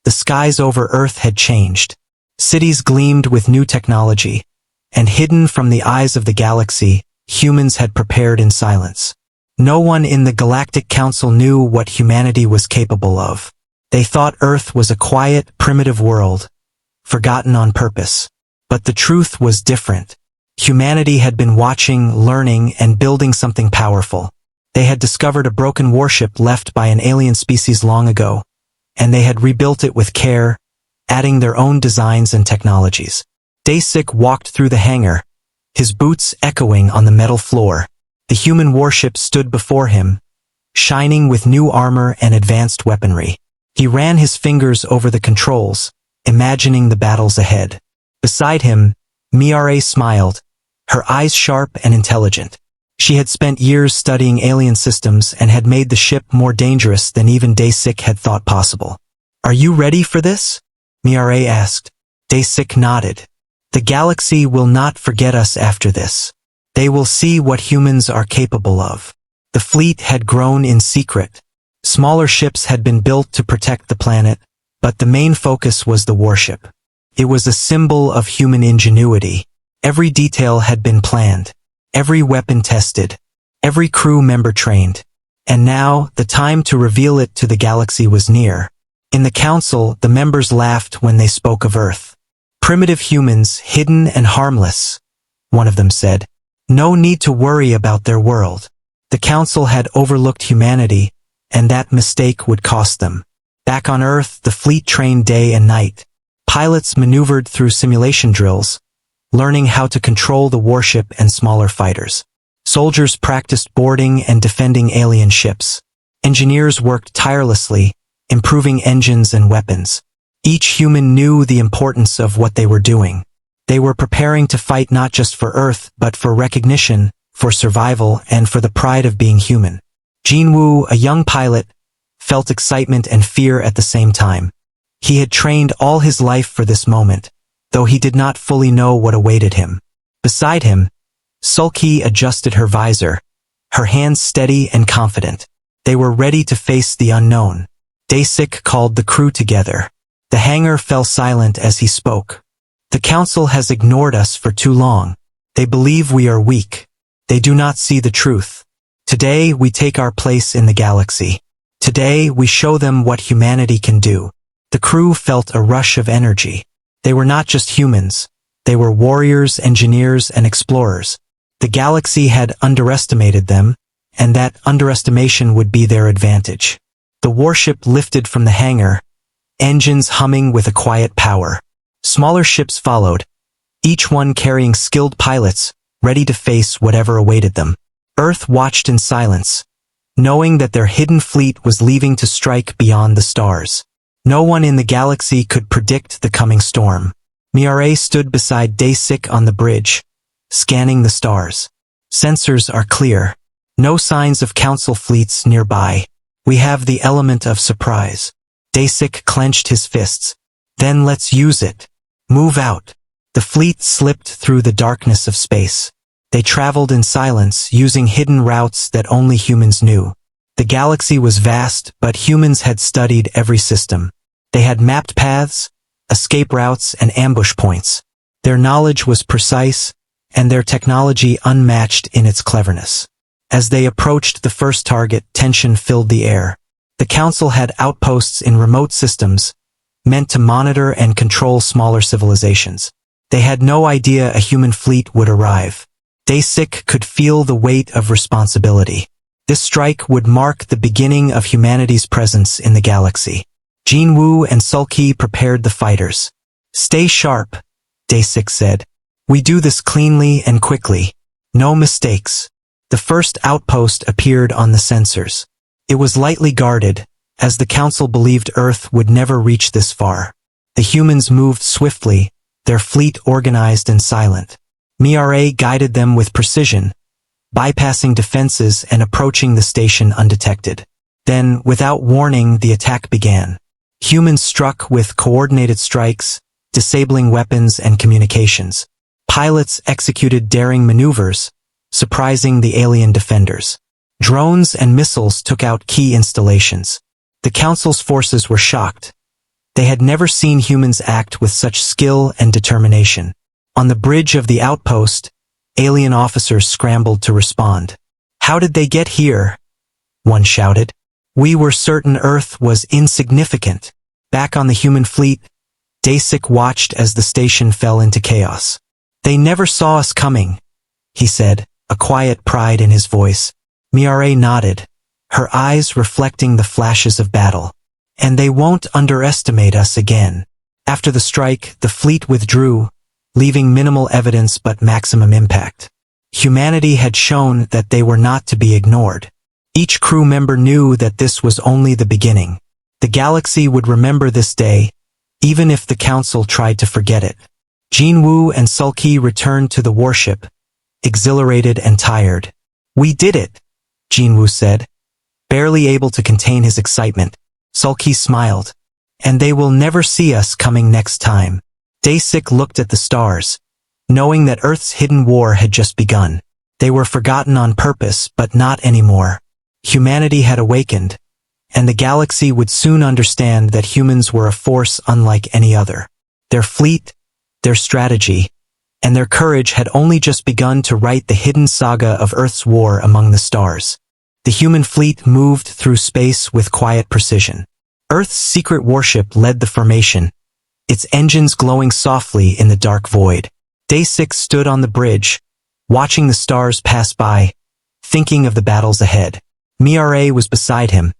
the skies over Earth had changed. Cities gleamed with new technology, and hidden from the eyes of the galaxy, humans had prepared in silence. No one in the Galactic Council knew what humanity was capable of. They thought Earth was a quiet, primitive world, forgotten on purpose. But the truth was different. Humanity had been watching, learning, and building something powerful. They had discovered a broken warship left by an alien species long ago, and they had rebuilt it with care, adding their own designs and technologies. Dasik walked through the hangar, his boots echoing on the metal floor. The human warship stood before him, shining with new armor and advanced weaponry. He ran his fingers over the controls, imagining the battles ahead. Beside him, Miare smiled, her eyes sharp and intelligent. She had spent years studying alien systems and had made the ship more dangerous than even Dasik had thought possible. "Are you ready for this?" Miare asked. Dasik nodded. "The galaxy will not forget us after this. They will see what humans are capable of." The fleet had grown in secret. Smaller ships had been built to protect the planet, but the main focus was the warship. It was a symbol of human ingenuity. Every detail had been planned, every weapon tested, every crew member trained. And now, the time to reveal it to the galaxy was near. In the council, the members laughed when they spoke of Earth. "Primitive humans, hidden and harmless," one of them said. "No need to worry about their world." The council had overlooked humanity, and that mistake would cost them. Back on Earth, the fleet trained day and night. Pilots maneuvered through simulation drills, learning how to control the warship and smaller fighters. Soldiers practiced boarding and defending alien ships. Engineers worked tirelessly, improving engines and weapons. Each human knew the importance of what they were doing. They were preparing to fight not just for Earth, but for recognition, for survival, and for the pride of being human. Jinwoo, a young pilot, felt excitement and fear at the same time. He had trained all his life for this moment, though he did not fully know what awaited him. Beside him, Sulky adjusted her visor, her hands steady and confident. They were ready to face the unknown. Dasik called the crew together. The hangar fell silent as he spoke. "The council has ignored us for too long. They believe we are weak. They do not see the truth. Today we take our place in the galaxy. Today we show them what humanity can do." The crew felt a rush of energy. They were not just humans. They were warriors, engineers, and explorers. The galaxy had underestimated them, and that underestimation would be their advantage. The warship lifted from the hangar, engines humming with a quiet power. Smaller ships followed, each one carrying skilled pilots, ready to face whatever awaited them. Earth watched in silence, knowing that their hidden fleet was leaving to strike beyond the stars. No one in the galaxy could predict the coming storm. Miare stood beside Dasik on the bridge, scanning the stars. "Sensors are clear. No signs of council fleets nearby. We have the element of surprise." Dasik clenched his fists. "Then let's use it. Move out." The fleet slipped through the darkness of space. They traveled in silence, using hidden routes that only humans knew. The galaxy was vast, but humans had studied every system. They had mapped paths, escape routes, and ambush points. Their knowledge was precise, and their technology unmatched in its cleverness. As they approached the first target, tension filled the air. The council had outposts in remote systems, meant to monitor and control smaller civilizations. They had no idea a human fleet would arrive. Dasik could feel the weight of responsibility. This strike would mark the beginning of humanity's presence in the galaxy. Jinwoo and Sulky prepared the fighters. "Stay sharp," Dasik said. "We do this cleanly and quickly. No mistakes." The first outpost appeared on the sensors. It was lightly guarded, as the council believed Earth would never reach this far. The humans moved swiftly, their fleet organized and silent. Miare guided them with precision, bypassing defenses and approaching the station undetected. Then, without warning, the attack began. Humans struck with coordinated strikes, disabling weapons and communications. Pilots executed daring maneuvers, surprising the alien defenders. Drones and missiles took out key installations. The council's forces were shocked. They had never seen humans act with such skill and determination. On the bridge of the outpost, alien officers scrambled to respond. "How did they get here?" one shouted. "We were certain Earth was insignificant." Back on the human fleet, Dasik watched as the station fell into chaos. "They never saw us coming," he said, a quiet pride in his voice. Miare nodded, her eyes reflecting the flashes of battle. "And they won't underestimate us again." After the strike, the fleet withdrew, leaving minimal evidence but maximum impact. Humanity had shown that they were not to be ignored. Each crew member knew that this was only the beginning. The galaxy would remember this day, even if the Council tried to forget it. Jinwoo and Sulky returned to the warship, exhilarated and tired. "We did it," Jinwoo said, barely able to contain his excitement. Sulky smiled. "And they will never see us coming next time." Dasik looked at the stars, knowing that Earth's hidden war had just begun. They were forgotten on purpose, but not anymore. Humanity had awakened, and the galaxy would soon understand that humans were a force unlike any other. Their fleet, their strategy, and their courage had only just begun to write the hidden saga of Earth's war among the stars. The human fleet moved through space with quiet precision. Earth's secret warship led the formation, its engines glowing softly in the dark void. Dasik stood on the bridge, watching the stars pass by, thinking of the battles ahead. Miare was beside him,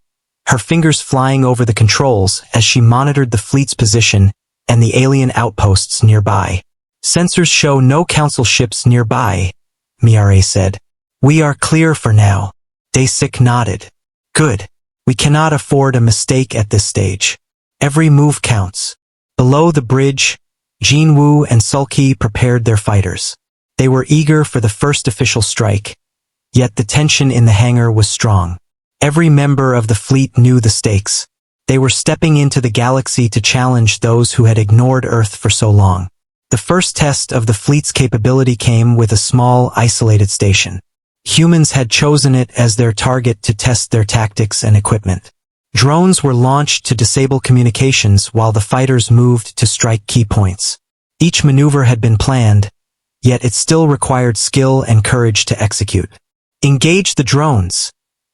her fingers flying over the controls as she monitored the fleet's position and the alien outposts nearby. "Sensors show no Council ships nearby," Miare said. "We are clear for now." Dasik nodded. "Good. We cannot afford a mistake at this stage. Every move counts." Below the bridge, Jinwoo and Sulky prepared their fighters. They were eager for the first official strike, yet the tension in the hangar was strong. Every member of the fleet knew the stakes. They were stepping into the galaxy to challenge those who had ignored Earth for so long. The first test of the fleet's capability came with a small, isolated station. Humans had chosen it as their target to test their tactics and equipment. Drones were launched to disable communications while the fighters moved to strike key points. Each maneuver had been planned, yet it still required skill and courage to execute. "Engage the drones,"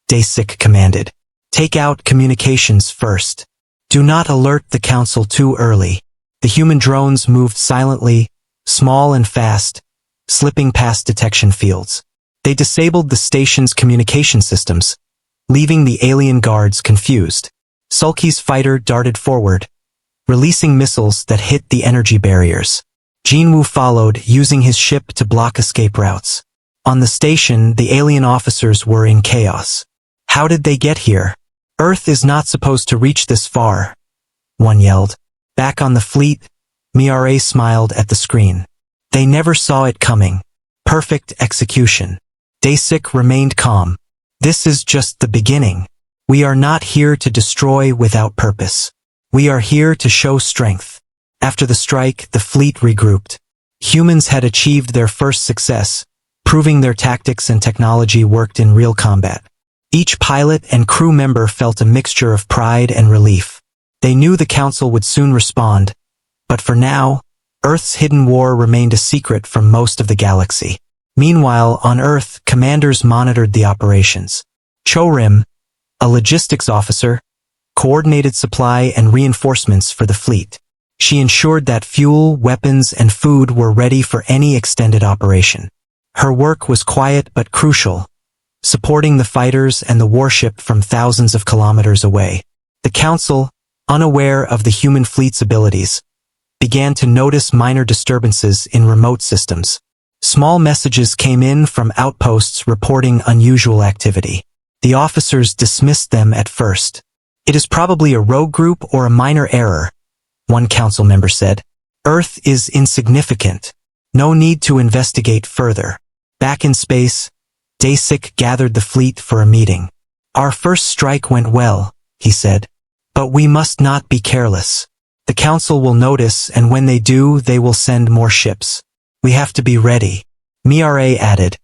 Dasik commanded. "Take out communications first. Do not alert the Council too early." The human drones moved silently, small and fast, slipping past detection fields. They disabled the station's communication systems, leaving the alien guards confused. Sulky's fighter darted forward, releasing missiles that hit the energy barriers. Jinwoo followed, using his ship to block escape routes. On the station, the alien officers were in chaos. "How did they get here? Earth is not supposed to reach this far," one yelled. Back on the fleet, Miare smiled at the screen. "They never saw it coming. Perfect execution." Dasik remained calm. "This is just the beginning. We are not here to destroy without purpose. We are here to show strength." After the strike, the fleet regrouped. Humans had achieved their first success, proving their tactics and technology worked in real combat. Each pilot and crew member felt a mixture of pride and relief. They knew the Council would soon respond, but for now, Earth's hidden war remained a secret from most of the galaxy. Meanwhile, on Earth, commanders monitored the operations. Chorim, a logistics officer, coordinated supply and reinforcements for the fleet. She ensured that fuel, weapons, and food were ready for any extended operation. Her work was quiet but crucial, supporting the fighters and the warship from thousands of kilometers away. The Council, unaware of the human fleet's abilities, began to notice minor disturbances in remote systems. Small messages came in from outposts reporting unusual activity. The officers dismissed them at first. "It is probably a rogue group or a minor error," one council member said. "Earth is insignificant. No need to investigate further." Back in space, Dasik gathered the fleet for a meeting. "Our first strike went well," he said. "But we must not be careless. The Council will notice, and when they do, they will send more ships. We have to be ready." Miare added,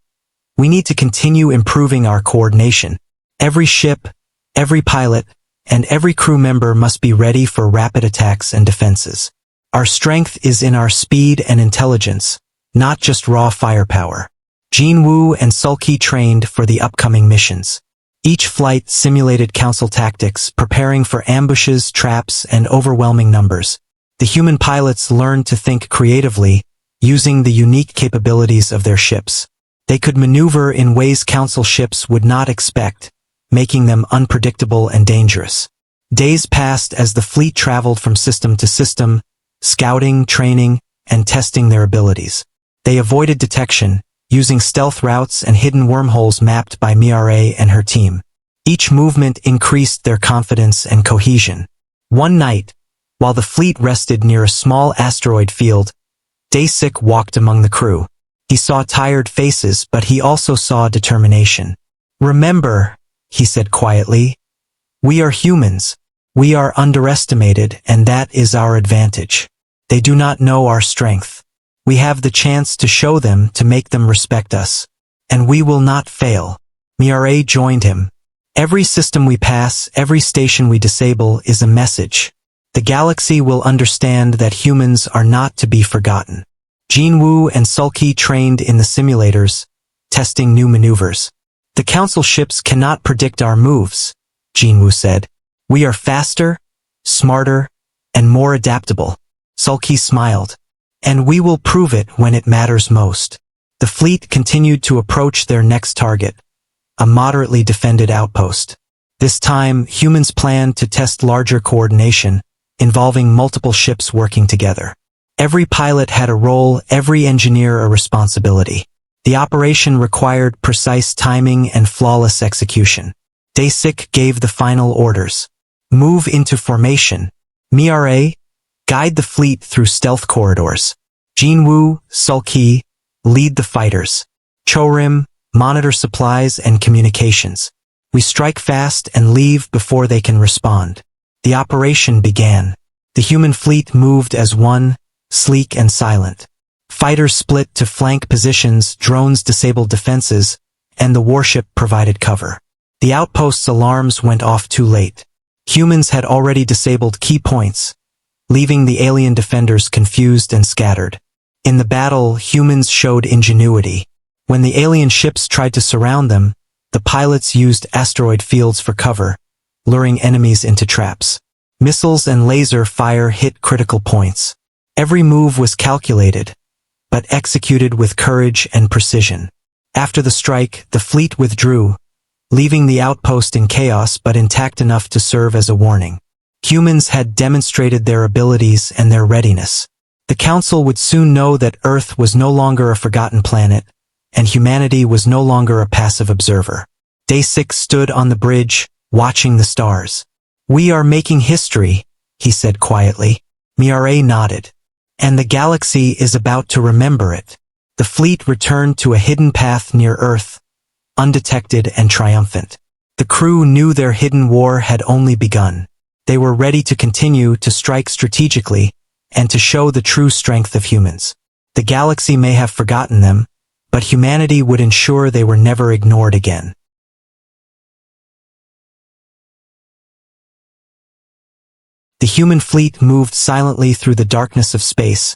"We need to continue improving our coordination. Every ship, every pilot, and every crew member must be ready for rapid attacks and defenses. Our strength is in our speed and intelligence, not just raw firepower. Jinwoo and Sulky trained for the upcoming missions. Each flight simulated council tactics, preparing for ambushes, traps, and overwhelming numbers. The human pilots learned to think creatively, using the unique capabilities of their ships. They could maneuver in ways council ships would not expect, making them unpredictable and dangerous. Days passed as the fleet traveled from system to system, scouting, training, and testing their abilities. They avoided detection, using stealth routes and hidden wormholes mapped by Mireille and her team. Each movement increased their confidence and cohesion. One night, while the fleet rested near a small asteroid field, Daesik walked among the crew. He saw tired faces, but he also saw determination. "Remember," he said quietly, "we are humans. We are underestimated, and that is our advantage. They do not know our strength. We have the chance to show them, to make them respect us. And we will not fail." Mireille joined him. "Every system we pass, every station we disable is a message. The galaxy will understand that humans are not to be forgotten." Jinwoo and Sulky trained in the simulators, testing new maneuvers. "The council ships cannot predict our moves," Jinwoo said. "We are faster, smarter, and more adaptable." Sulky smiled. "And we will prove it when it matters most." The fleet continued to approach their next target, a moderately defended outpost. This time, humans planned to test larger coordination, involving multiple ships working together. Every pilot had a role, every engineer a responsibility. The operation required precise timing and flawless execution. Daesik gave the final orders. "Move into formation. Mireille, guide the fleet through stealth corridors. Jinwoo, Sulky, lead the fighters. Chorim, monitor supplies and communications. We strike fast and leave before they can respond." The operation began. The human fleet moved as one, sleek and silent. Fighters split to flank positions, drones disabled defenses, and the warship provided cover. The outpost's alarms went off too late. Humans had already disabled key points, leaving the alien defenders confused and scattered. In the battle, humans showed ingenuity. When the alien ships tried to surround them, the pilots used asteroid fields for cover, luring enemies into traps. Missiles and laser fire hit critical points. Every move was calculated, but executed with courage and precision. After the strike, the fleet withdrew, leaving the outpost in chaos but intact enough to serve as a warning. Humans had demonstrated their abilities and their readiness. The Council would soon know that Earth was no longer a forgotten planet, and humanity was no longer a passive observer. Daesik stood on the bridge, watching the stars. "We are making history," he said quietly. Mireille nodded. "And the galaxy is about to remember it." The fleet returned to a hidden path near Earth, undetected and triumphant. The crew knew their hidden war had only begun. They were ready to continue to strike strategically and to show the true strength of humans. The galaxy may have forgotten them, but humanity would ensure they were never ignored again. The human fleet moved silently through the darkness of space,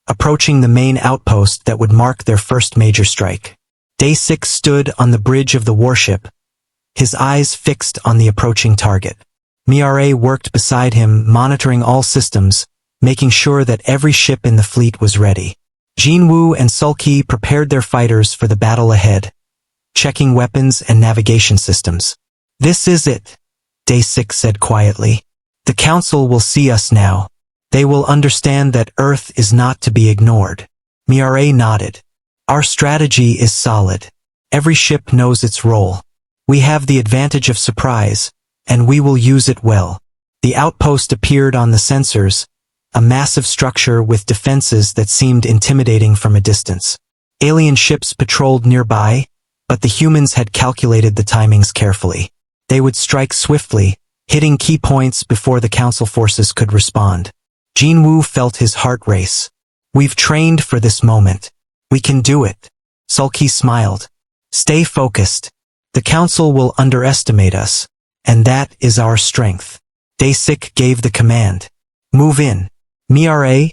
approaching the main outpost that would mark their first major strike. Daesik stood on the bridge of the warship, his eyes fixed on the approaching target. Mireille worked beside him, monitoring all systems, making sure that every ship in the fleet was ready. Jinwoo and Sulky prepared their fighters for the battle ahead, checking weapons and navigation systems. "This is it," Daesik said quietly. "The Council will see us now. They will understand that Earth is not to be ignored." Mireille nodded. "Our strategy is solid. Every ship knows its role. We have the advantage of surprise, and we will use it well." The outpost appeared on the sensors, a massive structure with defenses that seemed intimidating from a distance. Alien ships patrolled nearby, but the humans had calculated the timings carefully. They would strike swiftly, hitting key points before the Council forces could respond. Jinwoo felt his heart race. "We've trained for this moment. We can do it." Sulky smiled. "Stay focused. The Council will underestimate us, and that is our strength. Dasik gave the command. Move in. Miare,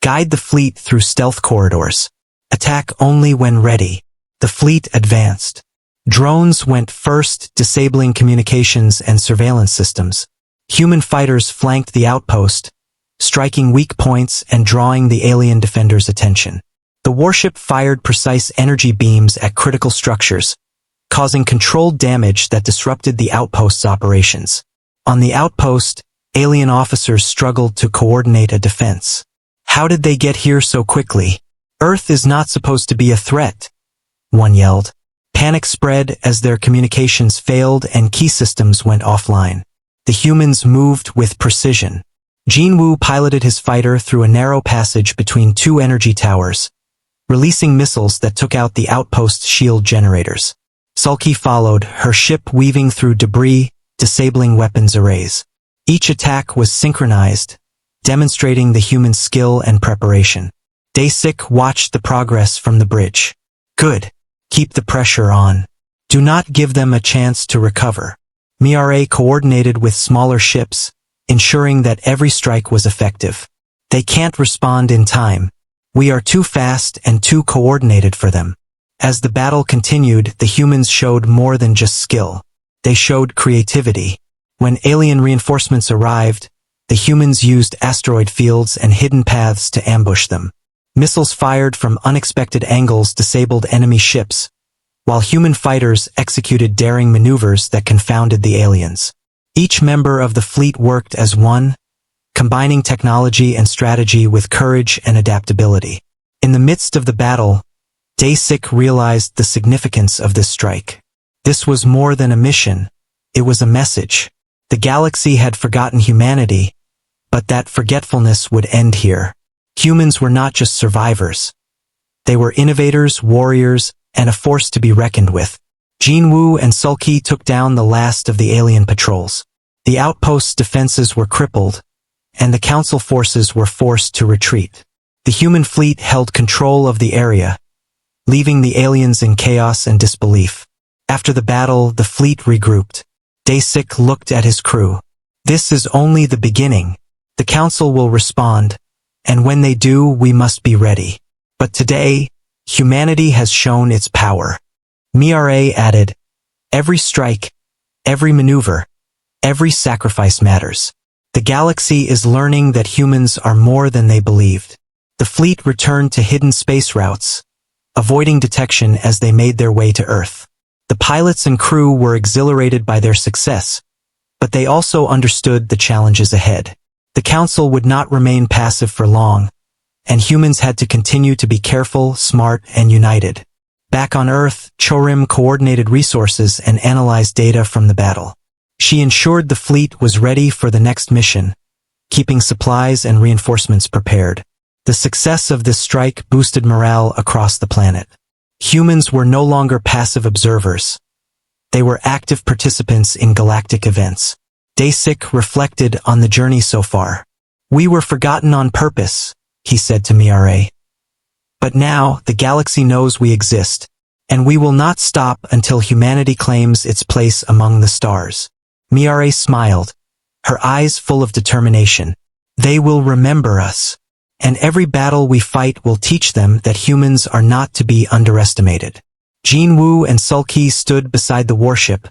guide the fleet through stealth corridors. Attack only when ready. The fleet advanced. Drones went first, disabling communications and surveillance systems. Human fighters flanked the outpost, striking weak points and drawing the alien defenders' attention. The warship fired precise energy beams at critical structures, causing controlled damage that disrupted the outpost's operations. On the outpost, alien officers struggled to coordinate a defense. How did they get here so quickly? Earth is not supposed to be a threat, one yelled. Panic spread as their communications failed and key systems went offline. The humans moved with precision. Jinwoo piloted his fighter through a narrow passage between two energy towers, releasing missiles that took out the outpost's shield generators. Sulky followed, her ship weaving through debris, disabling weapons arrays. Each attack was synchronized, demonstrating the human skill and preparation. Dasik watched the progress from the bridge. Good. Keep the pressure on. Do not give them a chance to recover. Miare coordinated with smaller ships, ensuring that every strike was effective. They can't respond in time. We are too fast and too coordinated for them. As the battle continued, the humans showed more than just skill. They showed creativity. When alien reinforcements arrived, the humans used asteroid fields and hidden paths to ambush them. Missiles fired from unexpected angles disabled enemy ships, while human fighters executed daring maneuvers that confounded the aliens. Each member of the fleet worked as one, combining technology and strategy with courage and adaptability. In the midst of the battle, Dasik realized the significance of this strike. This was more than a mission, it was a message. The galaxy had forgotten humanity, but that forgetfulness would end here. Humans were not just survivors. They were innovators, warriors, and a force to be reckoned with. Jinwoo and Sulky took down the last of the alien patrols. The outpost's defenses were crippled, and the council forces were forced to retreat. The human fleet held control of the area, leaving the aliens in chaos and disbelief. After the battle, the fleet regrouped. Dasik looked at his crew. This is only the beginning. The council will respond, and when they do, we must be ready. But today, humanity has shown its power. Miare added, every strike, every maneuver, every sacrifice matters. The galaxy is learning that humans are more than they believed. The fleet returned to hidden space routes, avoiding detection as they made their way to Earth. The pilots and crew were exhilarated by their success, but they also understood the challenges ahead. The council would not remain passive for long, and humans had to continue to be careful, smart, and united. Back on Earth, Chorim coordinated resources and analyzed data from the battle. She ensured the fleet was ready for the next mission, keeping supplies and reinforcements prepared. The success of this strike boosted morale across the planet. Humans were no longer passive observers. They were active participants in galactic events. Dasik reflected on the journey so far. We were forgotten on purpose, he said to Miare. But now, the galaxy knows we exist, and we will not stop until humanity claims its place among the stars. Miare smiled, her eyes full of determination. They will remember us, and every battle we fight will teach them that humans are not to be underestimated. Jinwoo and Sulky stood beside the warship,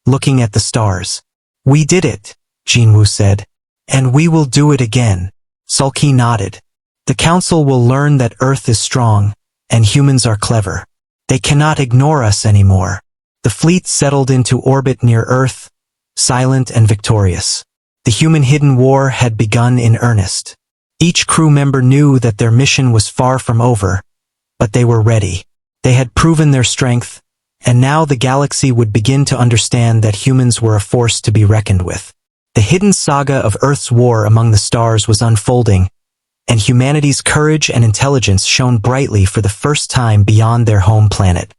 looking at the stars. We did it, Jinwoo said. And we will do it again. Sulky nodded. The council will learn that Earth is strong, and humans are clever. They cannot ignore us anymore. The fleet settled into orbit near Earth, silent and victorious. The human hidden war had begun in earnest. Each crew member knew that their mission was far from over, but they were ready. They had proven their strength, and now the galaxy would begin to understand that humans were a force to be reckoned with. The hidden saga of Earth's war among the stars was unfolding, and humanity's courage and intelligence shone brightly for the first time beyond their home planet.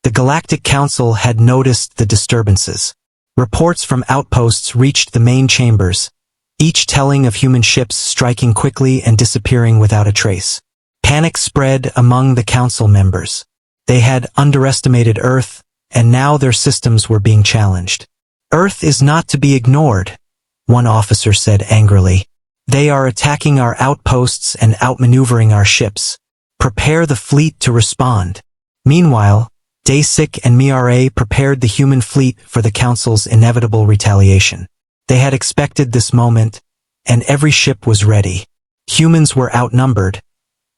The Galactic Council had noticed the disturbances. Reports from outposts reached the main chambers, each telling of human ships striking quickly and disappearing without a trace. Panic spread among the council members. They had underestimated Earth, and now their systems were being challenged. Earth is not to be ignored, one officer said angrily. They are attacking our outposts and outmaneuvering our ships. Prepare the fleet to respond. Meanwhile, Dasik and Mira prepared the human fleet for the Council's inevitable retaliation. They had expected this moment, and every ship was ready. Humans were outnumbered,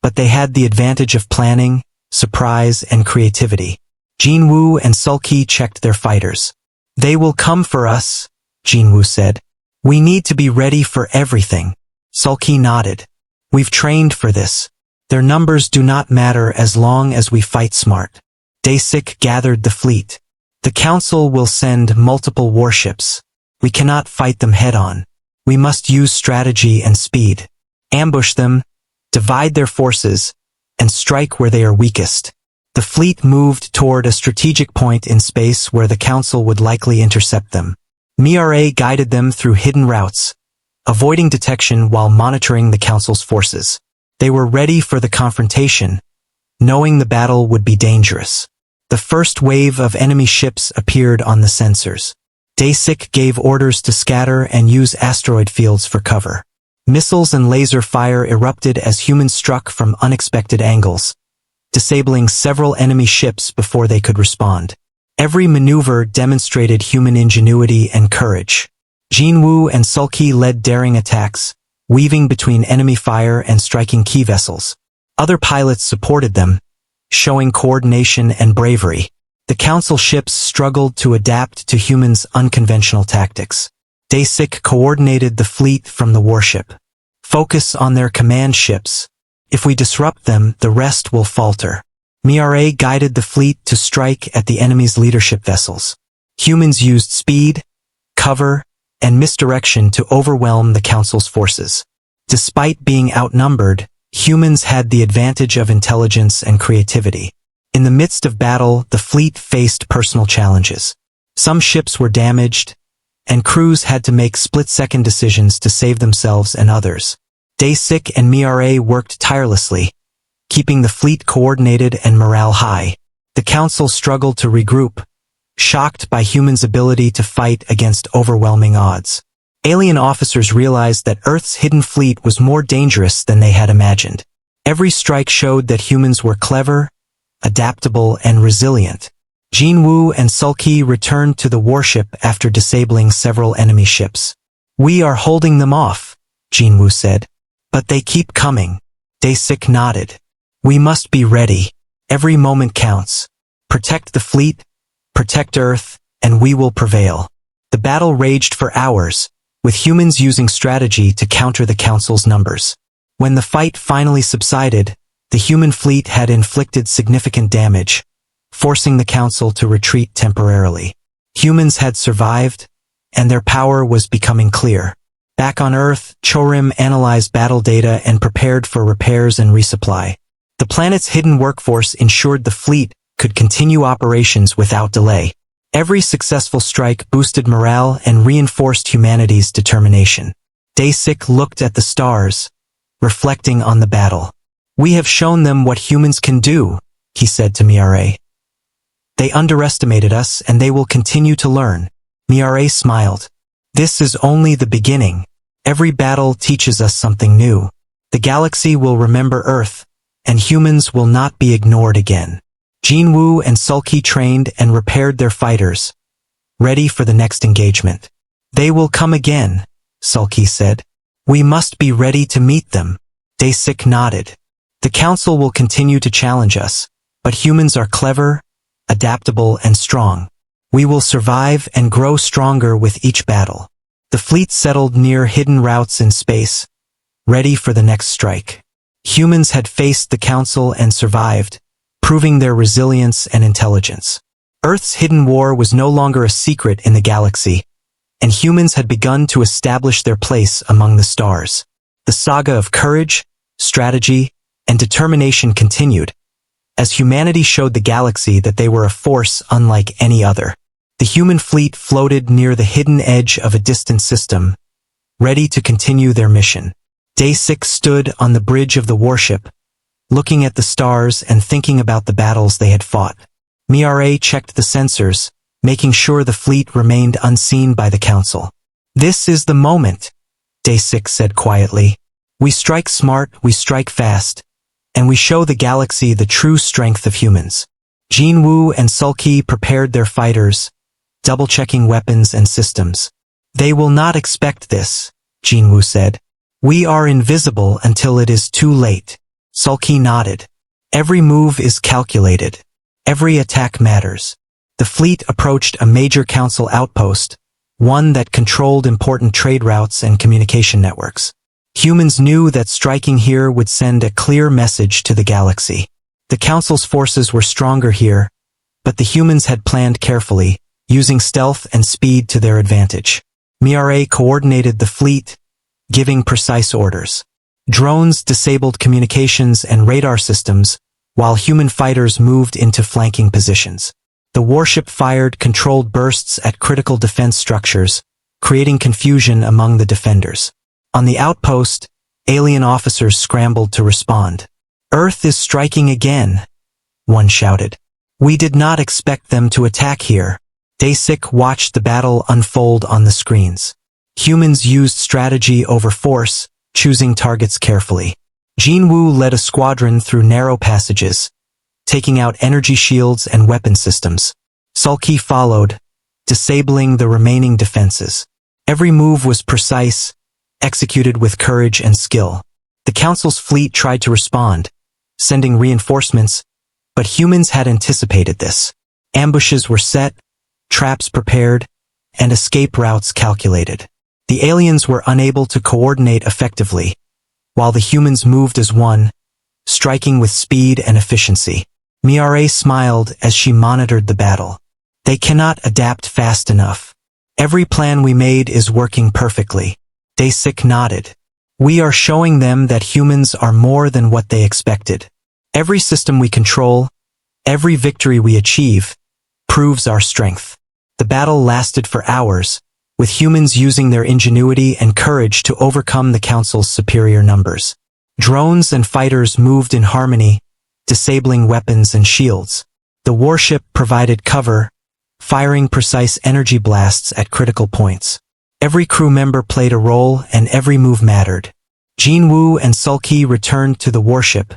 but they had the advantage of planning, surprise, and creativity. Jinwoo and Sulky checked their fighters. They will come for us, Jinwoo said. We need to be ready for everything. Sulky nodded. We've trained for this. Their numbers do not matter as long as we fight smart. Dasik gathered the fleet. The Council will send multiple warships. We cannot fight them head-on. We must use strategy and speed. Ambush them, divide their forces, and strike where they are weakest. The fleet moved toward a strategic point in space where the Council would likely intercept them. Mira guided them through hidden routes, avoiding detection while monitoring the Council's forces. They were ready for the confrontation, knowing the battle would be dangerous. The first wave of enemy ships appeared on the sensors. Dasik gave orders to scatter and use asteroid fields for cover. Missiles and laser fire erupted as humans struck from unexpected angles, disabling several enemy ships before they could respond. Every maneuver demonstrated human ingenuity and courage. Jinwoo and Sulky led daring attacks, weaving between enemy fire and striking key vessels. Other pilots supported them, showing coordination and bravery. The Council ships struggled to adapt to humans' unconventional tactics. Dasik coordinated the fleet from the warship. Focus on their command ships. If we disrupt them, the rest will falter. Mira guided the fleet to strike at the enemy's leadership vessels. Humans used speed, cover, and misdirection to overwhelm the Council's forces. Despite being outnumbered, humans had the advantage of intelligence and creativity. In the midst of battle, the fleet faced personal challenges. Some ships were damaged, and crews had to make split-second decisions to save themselves and others. Dasik and Mira worked tirelessly, keeping the fleet coordinated and morale high. The Council struggled to regroup, shocked by humans' ability to fight against overwhelming odds. Alien officers realized that Earth's hidden fleet was more dangerous than they had imagined. Every strike showed that humans were clever, adaptable, and resilient. Jinwoo and Sulky returned to the warship after disabling several enemy ships. We are holding them off, Jinwoo said. But they keep coming. Dasik nodded. We must be ready. Every moment counts. Protect the fleet, protect Earth, and we will prevail. The battle raged for hours, with humans using strategy to counter the Council's numbers. When the fight finally subsided, the human fleet had inflicted significant damage, forcing the Council to retreat temporarily. Humans had survived, and their power was becoming clear. Back on Earth, Chorim analyzed battle data and prepared for repairs and resupply. The planet's hidden workforce ensured the fleet could continue operations without delay. Every successful strike boosted morale and reinforced humanity's determination. Dasik looked at the stars, reflecting on the battle. We have shown them what humans can do, he said to Mira. They underestimated us and they will continue to learn. Mira smiled. This is only the beginning. Every battle teaches us something new. The galaxy will remember Earth, and humans will not be ignored again. Jinwoo and Sulky trained and repaired their fighters, ready for the next engagement. They will come again, Sulky said. We must be ready to meet them. Dasik nodded. The Council will continue to challenge us, but humans are clever, adaptable, and strong. We will survive and grow stronger with each battle. The fleet settled near hidden routes in space, ready for the next strike. Humans had faced the Council and survived, proving their resilience and intelligence. Earth's hidden war was no longer a secret in the galaxy, and humans had begun to establish their place among the stars. The saga of courage, strategy, and determination continued, as humanity showed the galaxy that they were a force unlike any other. The human fleet floated near the hidden edge of a distant system, ready to continue their mission. Dasik stood on the bridge of the warship, looking at the stars and thinking about the battles they had fought. Mira checked the sensors, making sure the fleet remained unseen by the Council. "This is the moment," Day 6 said quietly. "We strike smart, we strike fast, and we show the galaxy the true strength of humans." Jinwoo and Sulky prepared their fighters, double-checking weapons and systems. "They will not expect this," Jinwoo said. "We are invisible until it is too late." Sulky nodded. "Every move is calculated. Every attack matters." The fleet approached a major Council outpost, one that controlled important trade routes and communication networks. Humans knew that striking here would send a clear message to the galaxy. The Council's forces were stronger here, but the humans had planned carefully, using stealth and speed to their advantage. Miare coordinated the fleet, giving precise orders. Drones disabled communications and radar systems, while human fighters moved into flanking positions. The warship fired controlled bursts at critical defense structures, creating confusion among the defenders. On the outpost, alien officers scrambled to respond. "Earth is striking again," one shouted. "We did not expect them to attack here." Daysik watched the battle unfold on the screens. Humans used strategy over force, choosing targets carefully. Jinwoo led a squadron through narrow passages, taking out energy shields and weapon systems. Sulky followed, disabling the remaining defenses. Every move was precise, executed with courage and skill. The Council's fleet tried to respond, sending reinforcements, but humans had anticipated this. Ambushes were set, traps prepared, and escape routes calculated. The aliens were unable to coordinate effectively, while the humans moved as one, striking with speed and efficiency. Miare smiled as she monitored the battle. "They cannot adapt fast enough. Every plan we made is working perfectly." Daysik nodded. "We are showing them that humans are more than what they expected. Every system we control, every victory we achieve, proves our strength." The battle lasted for hours, with humans using their ingenuity and courage to overcome the Council's superior numbers. Drones and fighters moved in harmony, disabling weapons and shields. The warship provided cover, firing precise energy blasts at critical points. Every crew member played a role and every move mattered. Jinwoo and Sulky returned to the warship,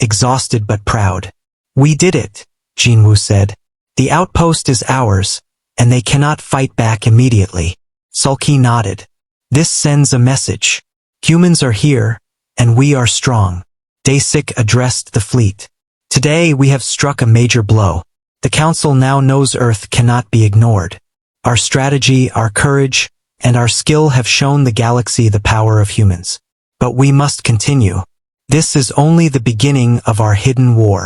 exhausted but proud. "We did it," Jinwoo said. "The outpost is ours, and they cannot fight back immediately." Sulky nodded. "This sends a message. Humans are here, and we are strong." Daysik addressed the fleet. "Today we have struck a major blow. The Council now knows Earth cannot be ignored. Our strategy, our courage, and our skill have shown the galaxy the power of humans. But we must continue. This is only the beginning of our hidden war."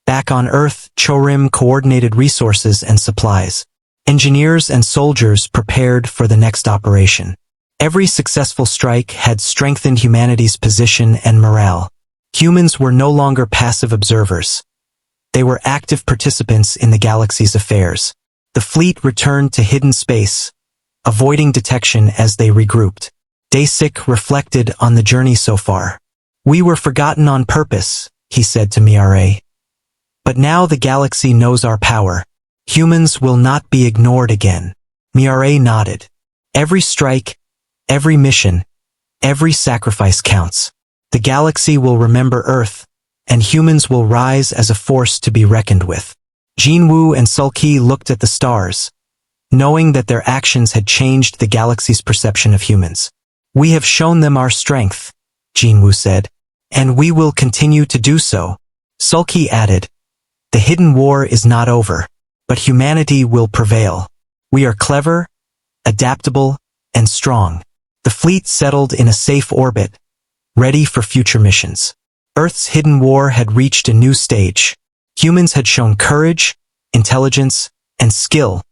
Back on Earth, Chorim coordinated resources and supplies. Engineers and soldiers prepared for the next operation. Every successful strike had strengthened humanity's position and morale. Humans were no longer passive observers. They were active participants in the galaxy's affairs. The fleet returned to hidden space, avoiding detection as they regrouped. Daysik reflected on the journey so far. "We were forgotten on purpose," he said to Miare. "But now the galaxy knows our power. Humans will not be ignored again." Miare nodded. "Every strike, every mission, every sacrifice counts. The galaxy will remember Earth, and humans will rise as a force to be reckoned with." Jinwoo and Sulky looked at the stars, knowing that their actions had changed the galaxy's perception of humans. "We have shown them our strength," Jinwoo said, "and we will continue to do so." Sulky added, "The hidden war is not over, but humanity will prevail. We are clever, adaptable, and strong." The fleet settled in a safe orbit, ready for future missions. Earth's hidden war had reached a new stage. Humans had shown courage, intelligence, and skill,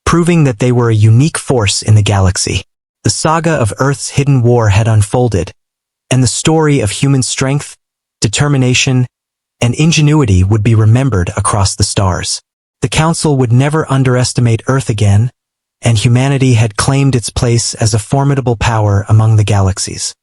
proving that they were a unique force in the galaxy. The saga of Earth's hidden war had unfolded, and the story of human strength, determination, and ingenuity would be remembered across the stars. The Council would never underestimate Earth again, and humanity had claimed its place as a formidable power among the galaxies.